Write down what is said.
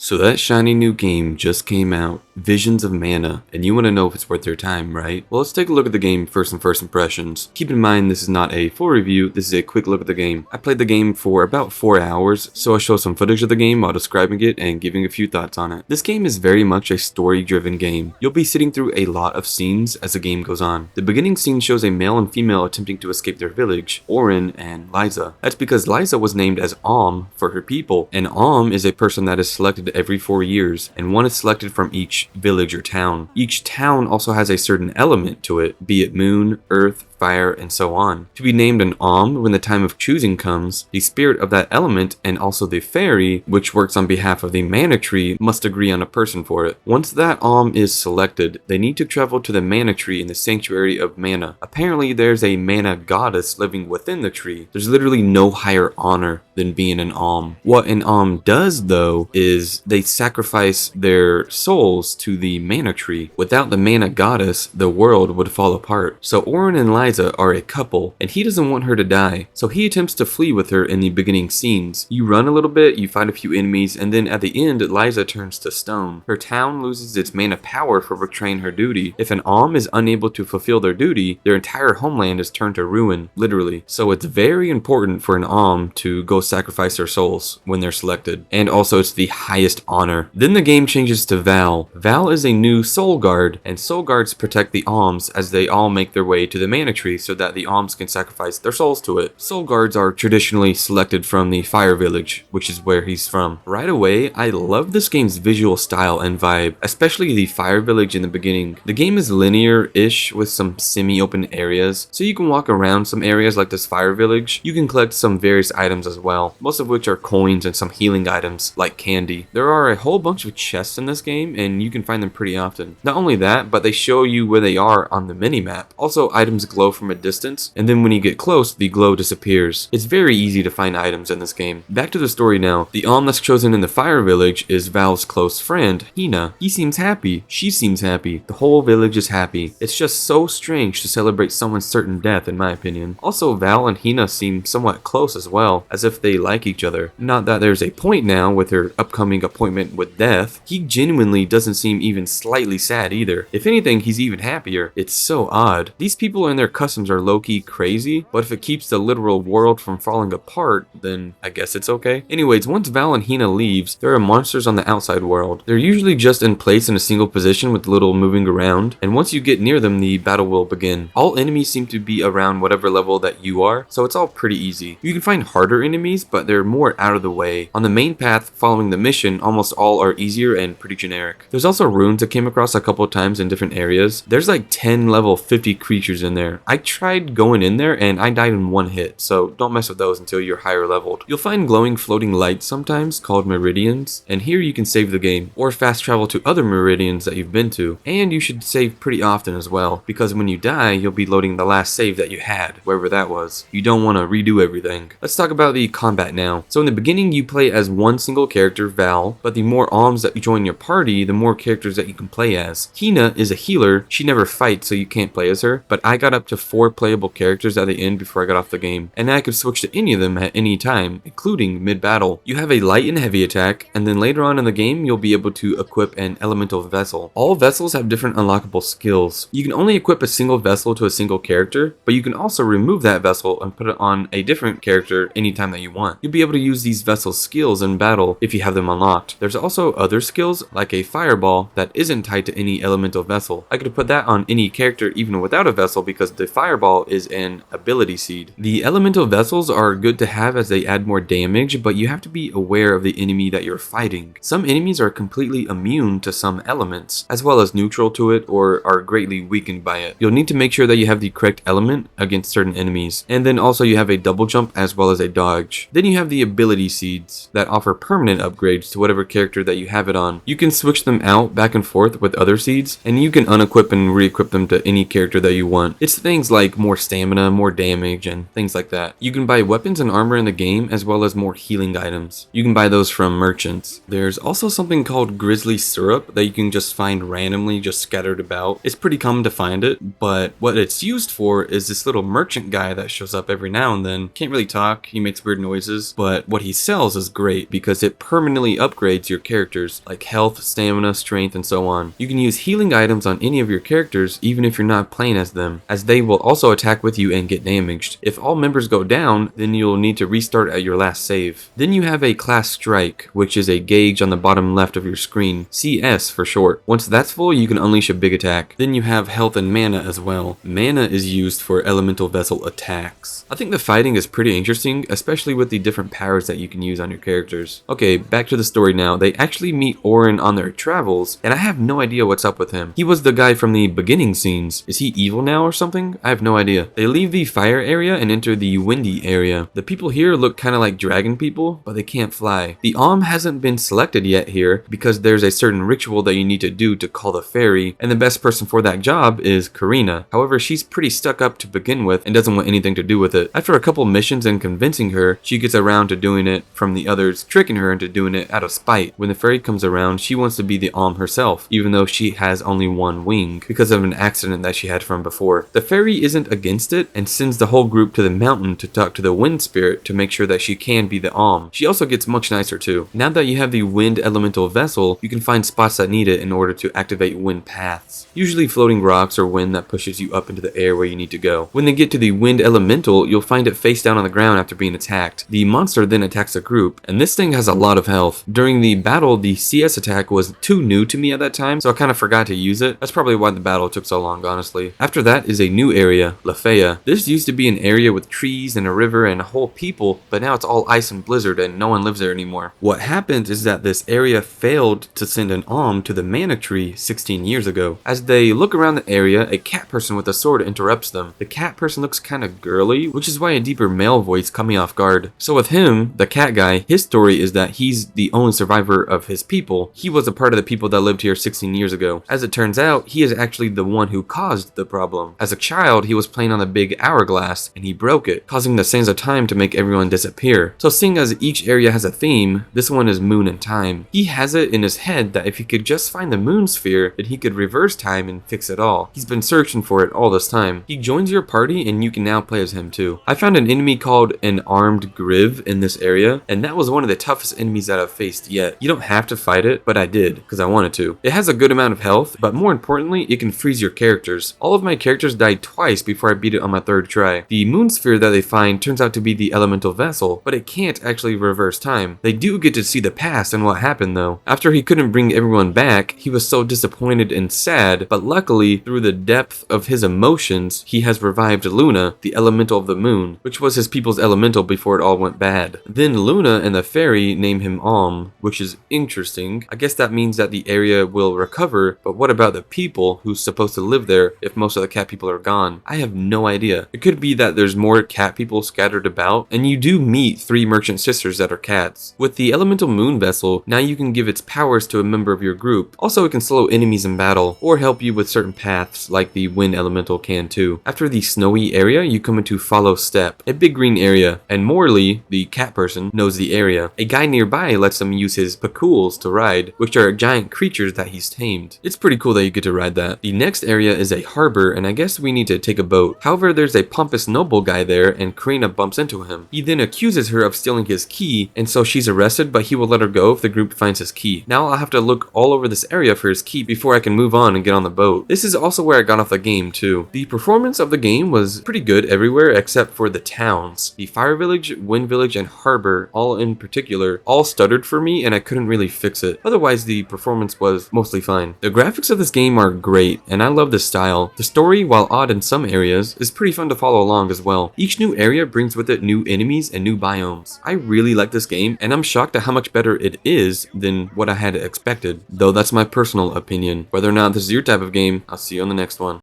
So that shiny new game just came out, Visions of Mana, and you want to know if it's worth your time, right? Well, let's take a look at the game first and first impressions. Keep in mind this is not a full review, this is a quick look at the game. I played the game for about 4 hours, so I'll show some footage of the game while describing it and giving a few thoughts on it. This game is very much a story-driven game. You'll be sitting through a lot of scenes as the game goes on. The beginning scene shows a male and female attempting to escape their village, Orin and Liza. That's because Liza was named as Aum for her people, and Aum is a person that is selected every 4 years, and one is selected from each village or town. Each town also has a certain element to it, be it moon, earth, fire, and so on. To be named an Aum when the time of choosing comes, the spirit of that element and also the fairy, which works on behalf of the mana tree, must agree on a person for it. Once that Aum is selected, they need to travel to the mana tree in the sanctuary of mana. Apparently there's a mana goddess living within the tree. There's literally no higher honor than being an Aum. What an Aum does though is they sacrifice their souls to the mana tree. Without the mana goddess, the world would fall apart. So Orin and Liza are a couple, and he doesn't want her to die, so he attempts to flee with her in the beginning scenes. You run a little bit, you find a few enemies, and then at the end, Liza turns to stone. Her town loses its mana power for betraying her duty. If an Aum is unable to fulfill their duty, their entire homeland is turned to ruin, literally. So it's very important for an Aum to go sacrifice their souls when they're selected, and also it's the highest honor. Then the game changes to Val. Val is a new soul guard, and soul guards protect the Aums as they all make their way to the mana tree so that the Aums can sacrifice their souls to it. Soul guards are traditionally selected from the Fire Village, which is where he's from. Right away, I love this game's visual style and vibe, especially the Fire Village in the beginning. The game is linear-ish with some semi-open areas, so you can walk around some areas like this Fire Village. You can collect some various items as well, most of which are coins and some healing items like candy. There are a whole bunch of chests in this game, and you can find them pretty often. Not only that, but they show you where they are on the minimap. Also, items glow from a distance, and then when you get close, the glow disappears. It's very easy to find items in this game. Back to the story now. The Aum that's chosen in the Fire Village is Val's close friend, Hina. He seems happy. She seems happy. The whole village is happy. It's just so strange to celebrate someone's certain death, in my opinion. Also, Val and Hina seem somewhat close as well, as if they like each other. Not that there's a point now with her upcoming appointment with death. He genuinely doesn't seem even slightly sad either. If anything, he's even happier. It's so odd. These people and their customs are low-key crazy, but if it keeps the literal world from falling apart, then I guess it's okay. Anyways, once Val and Hina leaves, there are monsters on the outside world. They're usually just in place in a single position with little moving around, and once you get near them, the battle will begin. All enemies seem to be around whatever level that you are, so it's all pretty easy. You can find harder enemies, but they're more out of the way. On the main path following the mission, almost all are easier and pretty generic. There's also runes I came across a couple times in different areas. There's like 10 level 50 creatures in there. I tried going in there and I died in one hit, so don't mess with those until you're higher leveled. You'll find glowing floating lights sometimes called meridians, and here you can save the game or fast travel to other meridians that you've been to. And you should save pretty often as well, because when you die you'll be loading the last save that you had, wherever that was. You don't want to redo everything. Let's talk about the combat now. So in the beginning you play as one single character, Val, but the more Aums that you join your party, the more characters that you can play as. Hina is a healer. She never fights, so you can't play as her, but I got up to 4 playable characters at the end before I got off the game, and I could switch to any of them at any time, including mid-battle. You have a light and heavy attack, and then later on in the game you'll be able to equip an elemental vessel. All vessels have different unlockable skills. You can only equip a single vessel to a single character, but you can also remove that vessel and put it on a different character anytime that you want. You'll be able to use these vessels' skills in battle if you have them unlocked. There's also other skills like a fireball that isn't tied to any elemental vessel. I could put that on any character even without a vessel because the fireball is an ability seed. The elemental vessels are good to have as they add more damage, but you have to be aware of the enemy that you're fighting. Some enemies are completely immune to some elements, as well as neutral to it or are greatly weakened by it. You'll need to make sure that you have the correct element against certain enemies, and then also you have a double jump as well as a dodge. Then you have the ability seeds that offer permanent upgrades to whatever character that you have it on. You can switch them out back and forth with other seeds, and you can unequip and re-equip them to any character that you want. It's the things like more stamina, more damage, and things like that. You can buy weapons and armor in the game, as well as more healing items. You can buy those from merchants. There's also something called grizzly syrup that you can just find randomly just scattered about. It's pretty common to find it, but what it's used for is this little merchant guy that shows up every now and then. Can't really talk, he makes weird noises, but what he sells is great because it permanently upgrades your characters, like health, stamina, strength, and so on. You can use healing items on any of your characters even if you're not playing as them, as they will also attack with you and get damaged. If all members go down, then you'll need to restart at your last save. Then you have a class strike, which is a gauge on the bottom left of your screen, CS for short. Once that's full, you can unleash a big attack. Then you have health and mana as well. Mana is used for elemental vessel attacks. I think the fighting is pretty interesting, especially with the different powers that you can use on your characters. Okay, back to the story now. They actually meet Orin on their travels, and I have no idea what's up with him. He was the guy from the beginning scenes. Is he evil now or something? I have no idea. They leave the fire area and enter the windy area. The people here look kind of like dragon people, but they can't fly. The hasn't been selected yet here because there's a certain ritual that you need to do to call the fairy, and the best person for that job is Karina. However, she's pretty stuck up to begin with and doesn't want anything to do with it. After a couple missions and convincing her, she gets around to doing it from the others, tricking her into doing it out of spite. When the fairy comes around, she wants to be the herself, even though she has only one wing because of an accident that she had from before. The fairy isn't against it and sends the whole group to the mountain to talk to the wind spirit to make sure that she can be the She also gets much nicer too. Now that you have the wind elemental vessel, you can find spots that need it in order to activate wind paths. Usually floating rocks or wind that pushes you up into the air where you need to go. When they get to the wind elemental, you'll find it face down on the ground after being attacked. The monster then attacks the group, and this thing has a lot of health. During the battle, the CS attack was too new to me at that time, so I kind of forgot to use it. That's probably why the battle took so long, honestly. After that is a new area, Lafaya. This used to be an area with trees and a river and a whole people, but now it's all ice and blizzard and no one lives there anymore. What happened is that this area failed to send an to the mana tree 16 years ago. As they look around the area, a cat person with a sword interrupts them. The cat person looks kind of girly, which is why a deeper male voice caught me off guard. So with him, the cat guy, his story is that he's the only survivor of his people. He was a part of the people that lived here 16 years ago. As it turns out, he is actually the one who caused the problem. As a child, he was playing on the big hourglass and he broke it, causing the sands of time to make everyone disappear. So seeing as each area has a theme, this one is moon and time. He has it in his head that if he could just find the moon sphere, then he could reverse time and fix it all. He's been searching for it all this time. He joins your party and you can now play as him too. I found an enemy called an armed Griv in this area, and that was one of the toughest enemies that I've faced yet. You don't have to fight it, but I did, because I wanted to. It has a good amount of health, but more importantly, it can freeze your characters. All of my characters died twice before I beat it on my third try. The moon sphere that they find turns out to be the elemental vessel, but it can't actually reverse time. They do get to see the past and what happened though. After he couldn't bring everyone back, he was so disappointed and sad, but luckily, through the depth of his emotions, he has revived Luna, the elemental of the moon, which was his people's elemental before it all went bad. Then Luna and the fairy name him which is interesting. I guess that means that the area will recover, but what about the people who's supposed to live there if most of the cat people are gone? I have no idea. It could be that there's more cat people scattered about, and you do meet 3 merchant sisters that are cats. With the elemental moon vessel, now you can give its powers to a member of your group. Also, it can slow enemies in battle, or help you with certain paths like the wind elemental can too. After the snowy area, you come into Follow Step, a big green area, and Morley, the cat person, knows the area. A guy nearby lets him use his pacools to ride, which are giant creatures that he's tamed. It's pretty cool that you get to ride that. The next area is a harbor, and I guess we need to take a boat. However, there's a pompous noble guy there, and Karina bumps into him. He then accuses her of stealing his key, and so she's arrested, but he will let her go if the group finds his key. Now I'll have to look all over this area for his key before I can move on and get on the boat. This is also where I got off the game too. The performance of the game was pretty good everywhere except for the towns. The Fire Village, Wind Village, and Harbor, all in particular, all stuttered for me and I couldn't really fix it. Otherwise, the performance was mostly fine. The graphics of this game are great, and I love the style. The story, while odd in some areas, is pretty fun to follow along as well. Each new area brings with it new enemies and new biomes. I really like this game, and I'm shocked at how much better it is than what I had expected, though that's my personal opinion. Whether or not this is your type of game, I'll see you on the next one.